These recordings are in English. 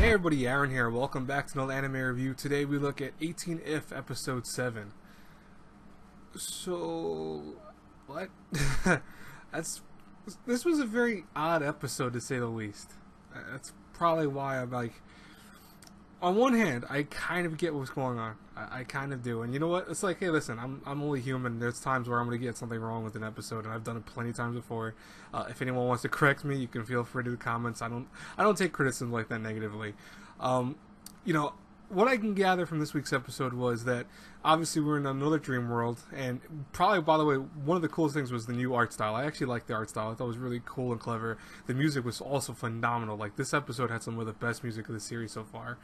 Hey everybody, Aaron here. Welcome back to another anime review. Today we look at 18 If Episode 7. So, what? This was a very odd episode to say the least. That's probably why I'm like, on one hand, I kind of get what's going on. I kind of do. And you know what? It's like, hey, listen, I'm only human. There's times where I'm going to get something wrong with an episode, and I've done it plenty of times before. If anyone wants to correct me, you can feel free to the comments. I don't take criticism like that negatively. You know, what I can gather from this week's episode was that obviously we're in another dream world, and probably, by the way, one of the coolest things was the new art style. I actually liked the art style. I thought it was really cool and clever. The music was also phenomenal. Like, this episode had some of the best music of the series so far.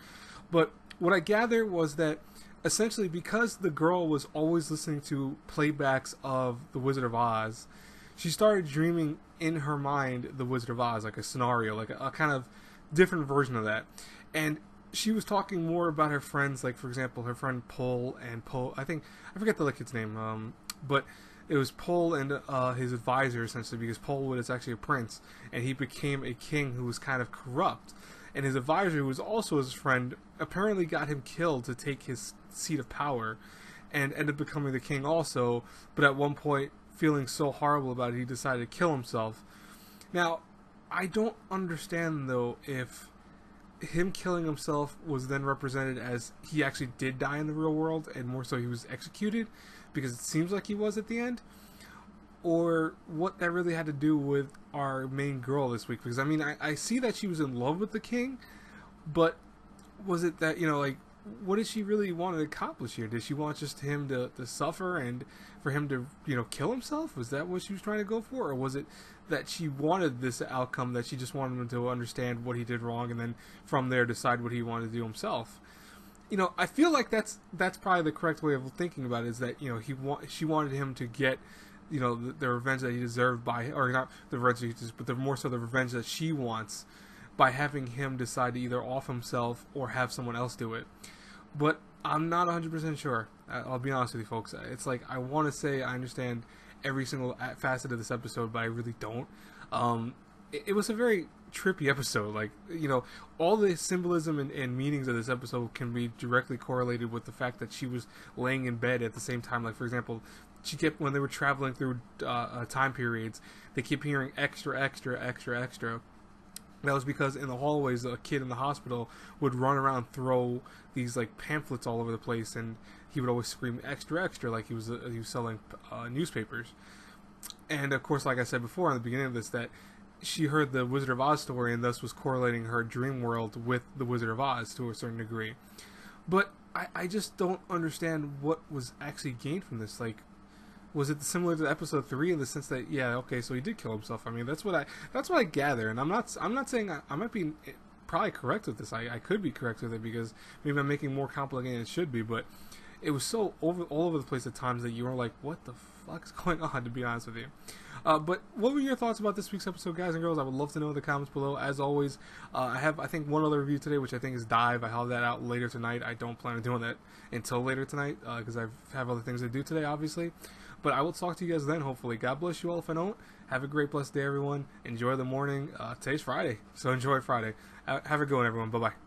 But what I gather was that essentially because the girl was always listening to playbacks of The Wizard of Oz, she started dreaming in her mind The Wizard of Oz, like a scenario, like a kind of different version of that. And she was talking more about her friends, like, for example, her friend Pole and Pole, I forget the other kid's name, but it was Pole and his advisor, essentially, because Pole was actually a prince, and he became a king who was kind of corrupt. And his advisor, who was also his friend, apparently got him killed to take his seat of power, and ended up becoming the king also, but at one point, feeling so horrible about it, he decided to kill himself. Now, I don't understand, though, if him killing himself was then represented as he actually did die in the real world, and more so he was executed, because it seems like he was at the end, or what that really had to do with our main girl this week. Because I mean, I see that she was in love with the king, but was it that, you know, like, what did she really want to accomplish here? Did she want just him to suffer and for him to, you know, kill himself? Was that what she was trying to go for? Or was it that she wanted this outcome, that she just wanted him to understand what he did wrong and then from there decide what he wanted to do himself? You know, I feel like that's probably the correct way of thinking about it, is that, you know, she wanted him to get, you know, the revenge that he deserved by, or not the revenge that he deserved, but more so the revenge that she wants by having him decide to either off himself or have someone else do it. But I'm not 100% sure. I'll be honest with you folks. It's like, I want to say I understand every single facet of this episode, but I really don't. It was a very trippy episode. Like, you know, all the symbolism and meanings of this episode can be directly correlated with the fact that she was laying in bed at the same time. Like, for example, she kept, when they were traveling through time periods, they kept hearing extra, extra, extra, extra. That was because in the hallways, a kid in the hospital would run around, throw these like pamphlets all over the place, and he would always scream extra, extra, like he was selling newspapers. And of course, like I said before in the beginning of this, that she heard the Wizard of Oz story and thus was correlating her dream world with the Wizard of Oz to a certain degree. But I just don't understand what was actually gained from this. Like, was it similar to episode 3 in the sense that, yeah, okay, so he did kill himself? I mean, that's what I gather, and I'm not saying I might be probably correct with this. I could be correct with it, because maybe I'm making more complicated than it should be, but it was so all over the place at times that you were like, what the fuck is going on, to be honest with you. But what were your thoughts about this week's episode, guys and girls? I would love to know in the comments below. As always, I have, I think, one other review today, which I think is Dive. I have that out later tonight. I don't plan on doing that until later tonight, because I have other things to do today, obviously. But I will talk to you guys then, hopefully. God bless you all if I don't. Have a great, blessed day, everyone. Enjoy the morning. Today's Friday, so enjoy Friday. Have a good one, everyone. Bye-bye.